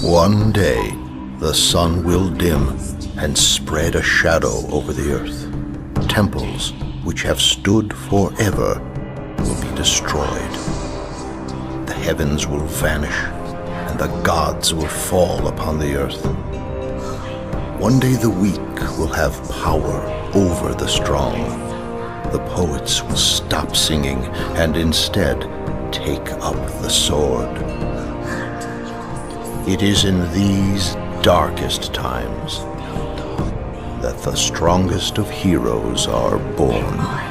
One day, the sun will dim and spread a shadow over the earth. Temples, which have stood forever, will be destroyed. The heavens will vanish, and the gods will fall upon the earth. One day the weak will have power over the strong. The poets will stop singing and instead take up the sword. It is in these darkest times that the strongest of heroes are born.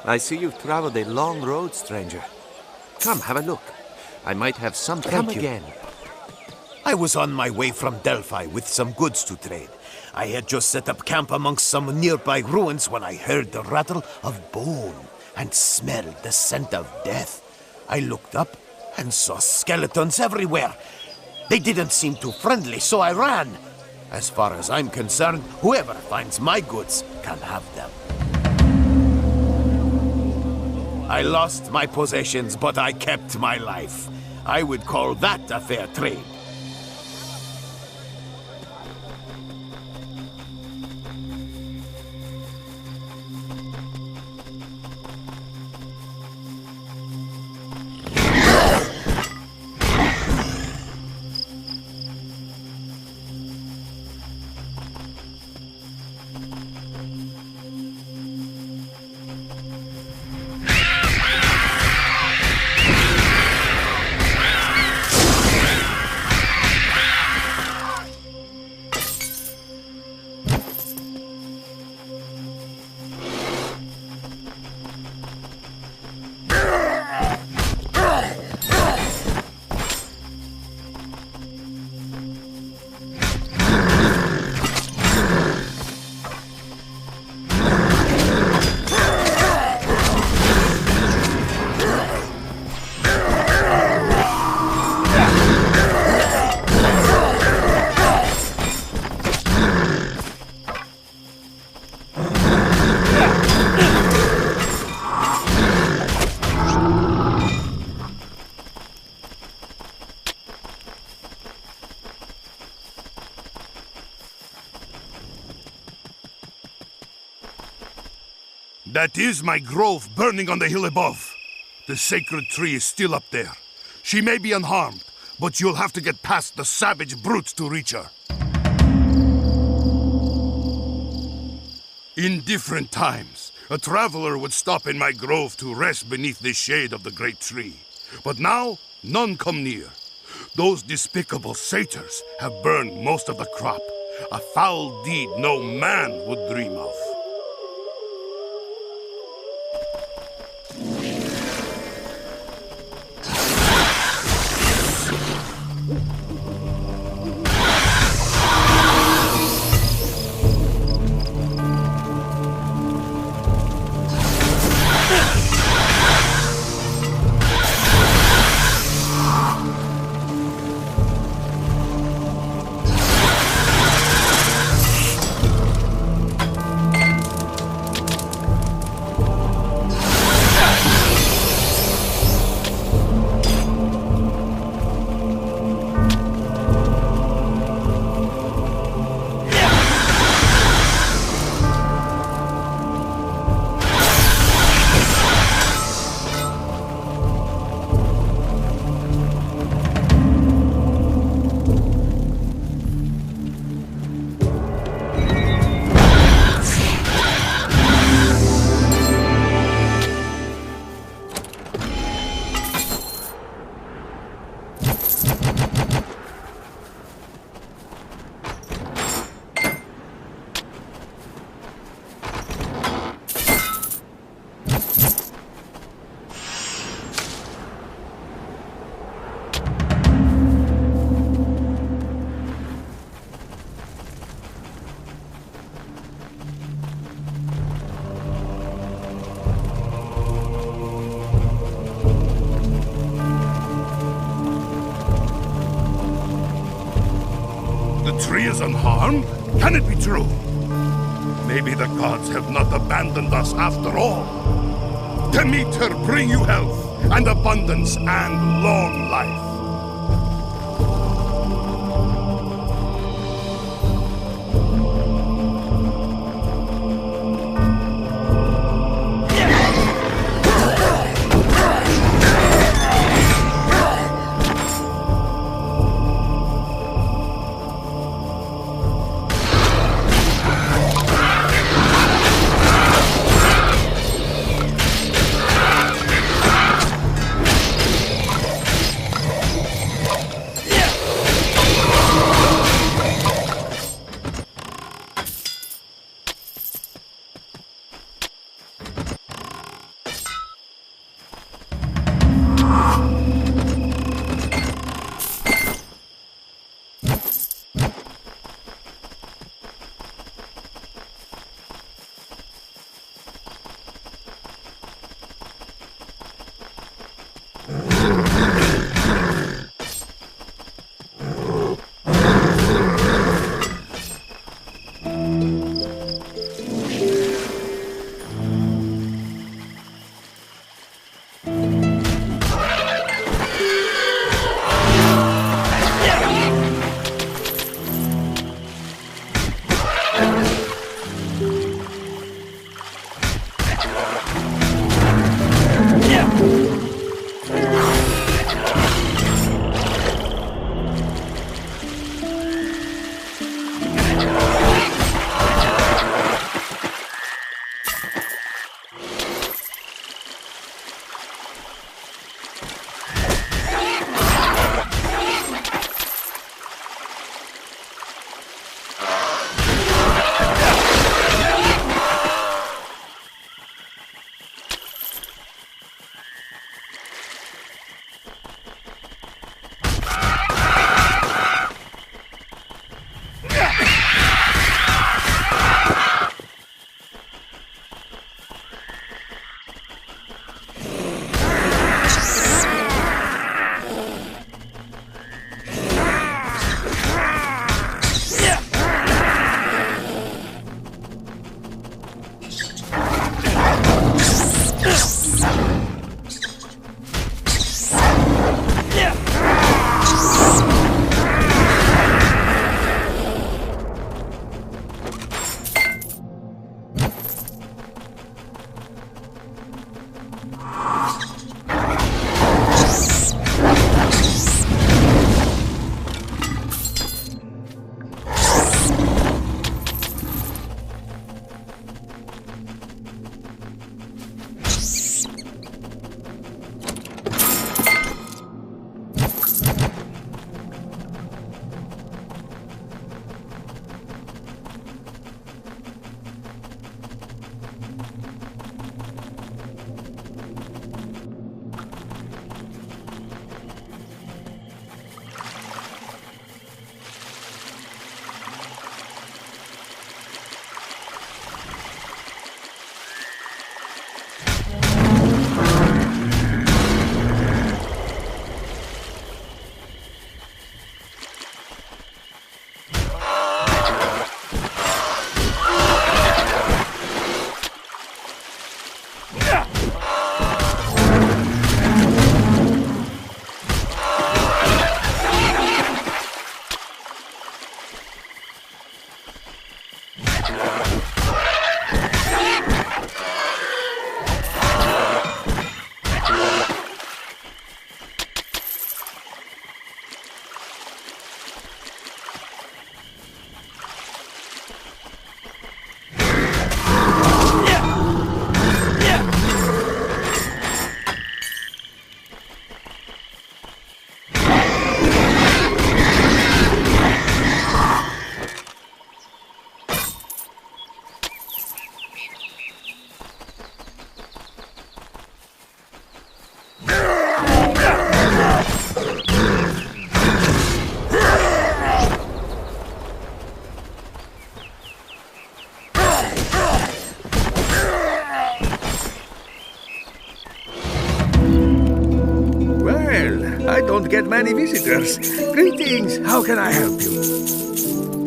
I see you've traveled a long road, stranger. Come, have a look. I might have something. Come again. I was on my way from Delphi with some goods to trade. I had just set up camp amongst some nearby ruins when I heard the rattle of bone and smelled the scent of death. I looked up and saw skeletons everywhere. They didn't seem too friendly, so I ran. As far as I'm concerned, whoever finds my goods can have them. I lost my possessions, but I kept my life. I would call that a fair trade. That is my grove burning on the hill above. The sacred tree is still up there. She may be unharmed, but you'll have to get past the savage brutes to reach her. In different times, a traveler would stop in my grove to rest beneath the shade of the great tree. But now, none come near. Those despicable satyrs have burned most of the crop. A foul deed no man would dream of. tree is unharmed? Can it be true? Maybe the gods have not abandoned us after all. Demeter bring you health and abundance and long life. I don't get many visitors. Greetings, how can I help you?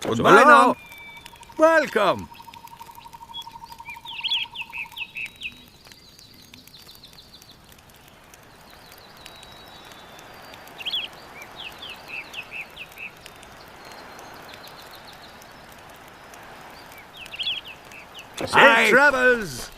Goodbye now. Welcome. Safe travels.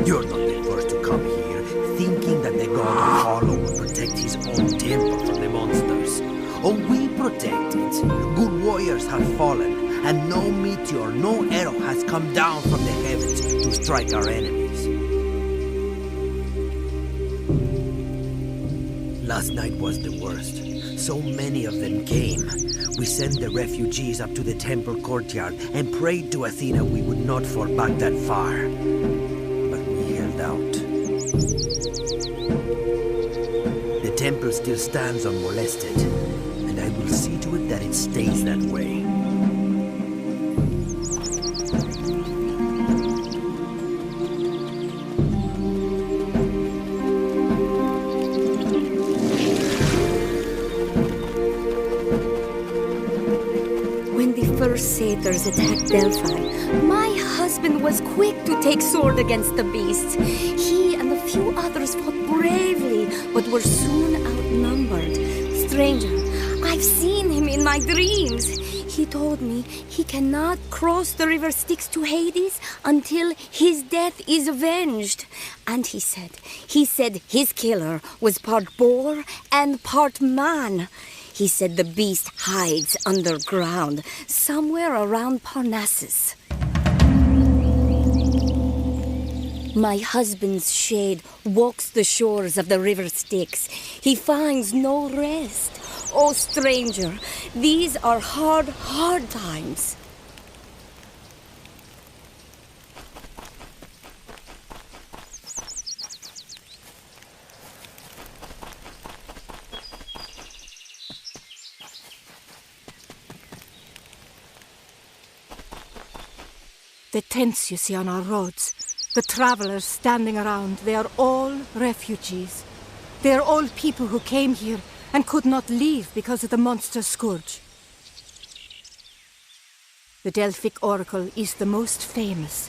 You're not the first to come here, thinking that the god Apollo will protect his own temple from the monsters. Oh, we protect it. Good warriors have fallen, and no meteor, no arrow has come down from the heavens to strike our enemies. Last night was the worst. So many of them came. We sent the refugees up to the temple courtyard and prayed to Athena we would not fall back that far. Out. The temple still stands unmolested, and I will see to it that it stays that way. When the first satyrs attacked Delphi, my husband was quick to take sword against the beasts. He and a few others fought bravely, but were soon outnumbered. Stranger, I've seen him in my dreams. He told me he cannot cross the river Styx to Hades until his death is avenged. And he said his killer was part boar and part man. He said the beast hides underground, somewhere around Parnassus. My husband's shade walks the shores of the river Styx. He finds no rest. Oh, stranger, these are hard, hard times. The tents you see on our roads, the travelers standing around, they are all refugees. They are all people who came here and could not leave because of the monster scourge. The Delphic Oracle is the most famous.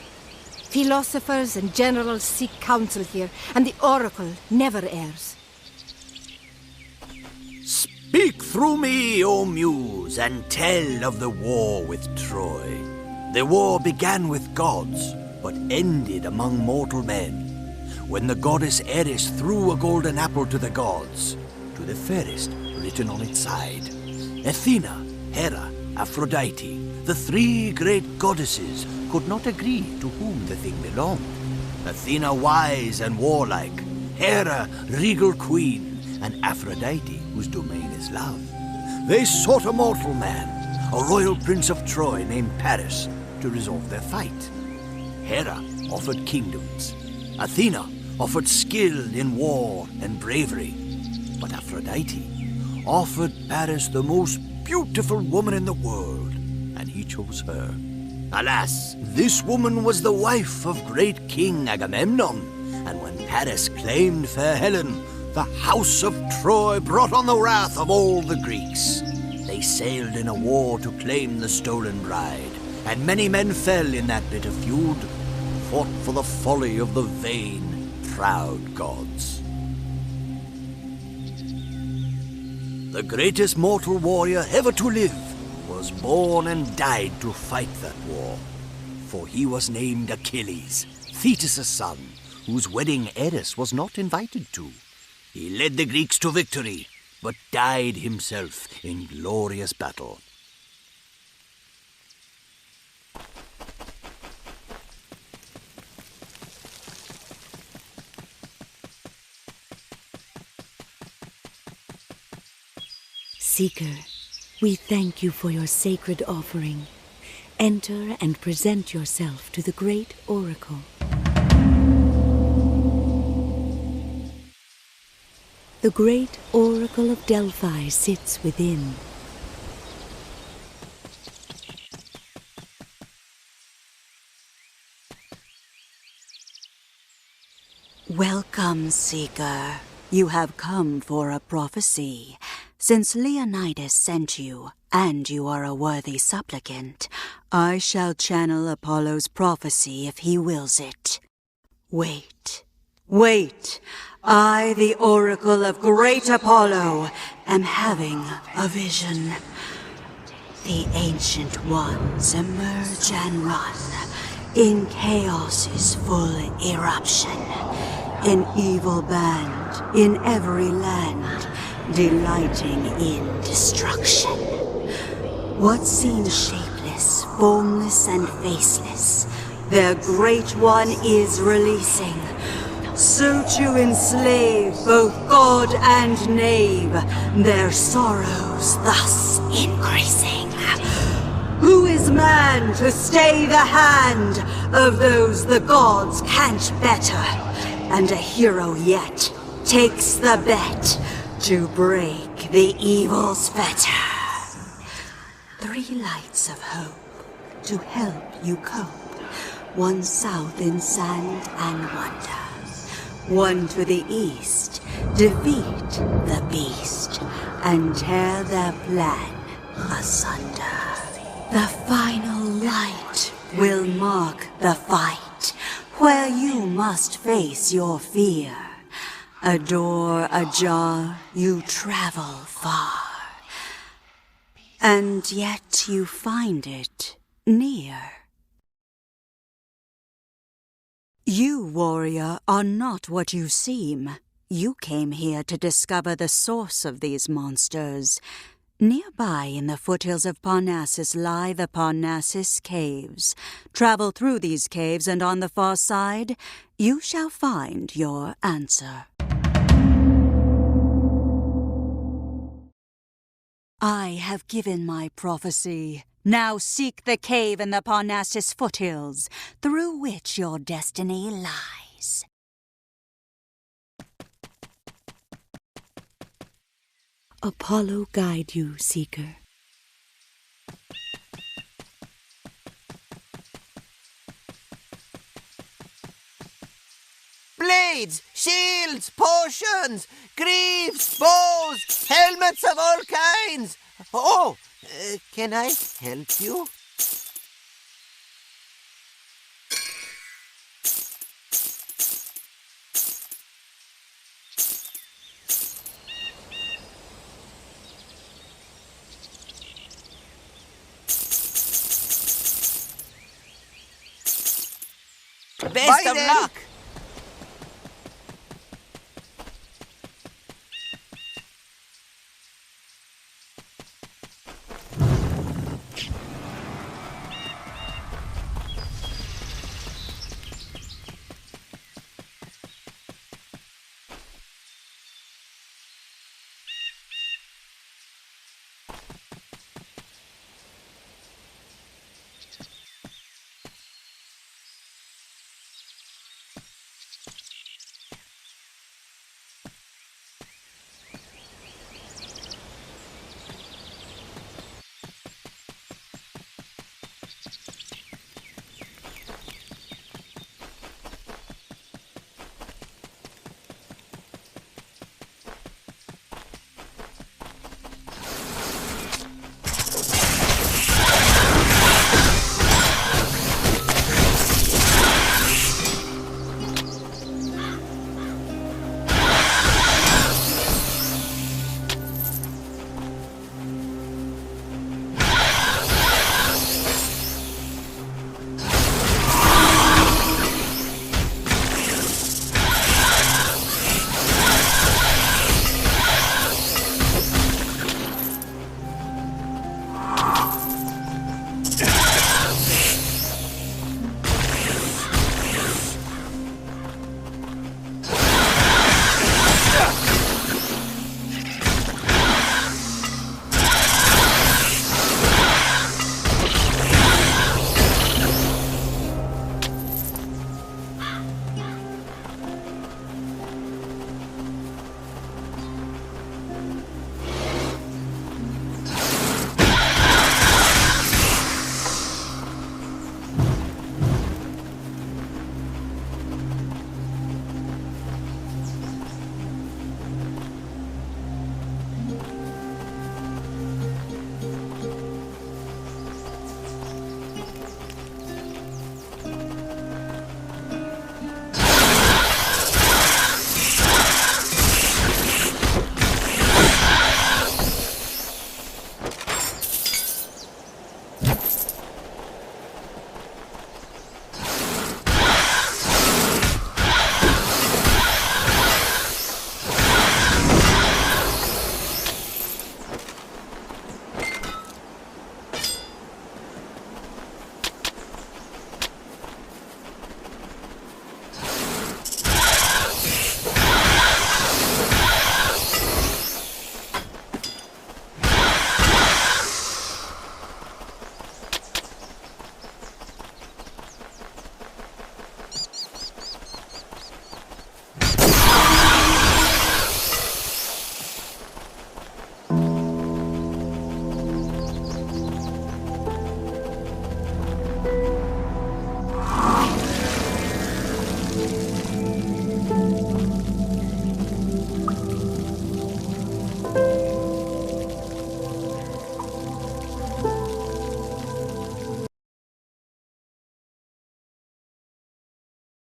Philosophers and generals seek counsel here, and the Oracle never errs. Speak through me, O Muse, and tell of the war with Troy. The war began with gods, but ended among mortal men, when the goddess Eris threw a golden apple to the gods, to the fairest written on its side. Athena, Hera, Aphrodite, the three great goddesses, could not agree to whom the thing belonged. Athena wise and warlike, Hera regal queen, and Aphrodite whose domain is love. They sought a mortal man, a royal prince of Troy named Paris, to resolve their fight. Hera offered kingdoms. Athena offered skill in war and bravery. But Aphrodite offered Paris the most beautiful woman in the world, and he chose her. Alas, this woman was the wife of great King Agamemnon, and when Paris claimed fair Helen, the house of Troy brought on the wrath of all the Greeks. They sailed in a war to claim the stolen bride, and many men fell in that bitter feud, fought for the folly of the vain, proud gods. The greatest mortal warrior ever to live was born and died to fight that war. For he was named Achilles, Thetis' son, whose wedding Eris was not invited to. He led the Greeks to victory, but died himself in glorious battle. Seeker, we thank you for your sacred offering. Enter and present yourself to the great oracle. The great Oracle of Delphi sits within. Welcome, Seeker. You have come for a prophecy. Since Leonidas sent you, and you are a worthy supplicant, I shall channel Apollo's prophecy if he wills it. Wait. Wait. I, the Oracle of Great Apollo, am having a vision. The Ancient Ones emerge and run in chaos's full eruption. An evil band in every land, delighting in destruction. What seems shapeless, formless, and faceless, their Great One is releasing. So to enslave both god and knave, their sorrows thus increasing. Who is man to stay the hand of those the gods can't better? And a hero yet takes the bet to break the evil's fetter. 3 lights of hope to help you cope. One south in sand and wonder. One to the east, defeat the beast and tear their plan asunder. The final light will mark the fight, where you must face your fear. A door ajar, you travel far, and yet you find it near. You, warrior, are not what you seem. You came here to discover the source of these monsters. Nearby in the foothills of Parnassus lie the Parnassus Caves. Travel through these caves, and on the far side, you shall find your answer. I have given my prophecy. Now seek the cave in the Parnassus foothills, through which your destiny lies. Apollo guide you, Seeker. Blades, shields, potions, greaves, bows, helmets of all kinds. Oh, can I help you? Best of luck!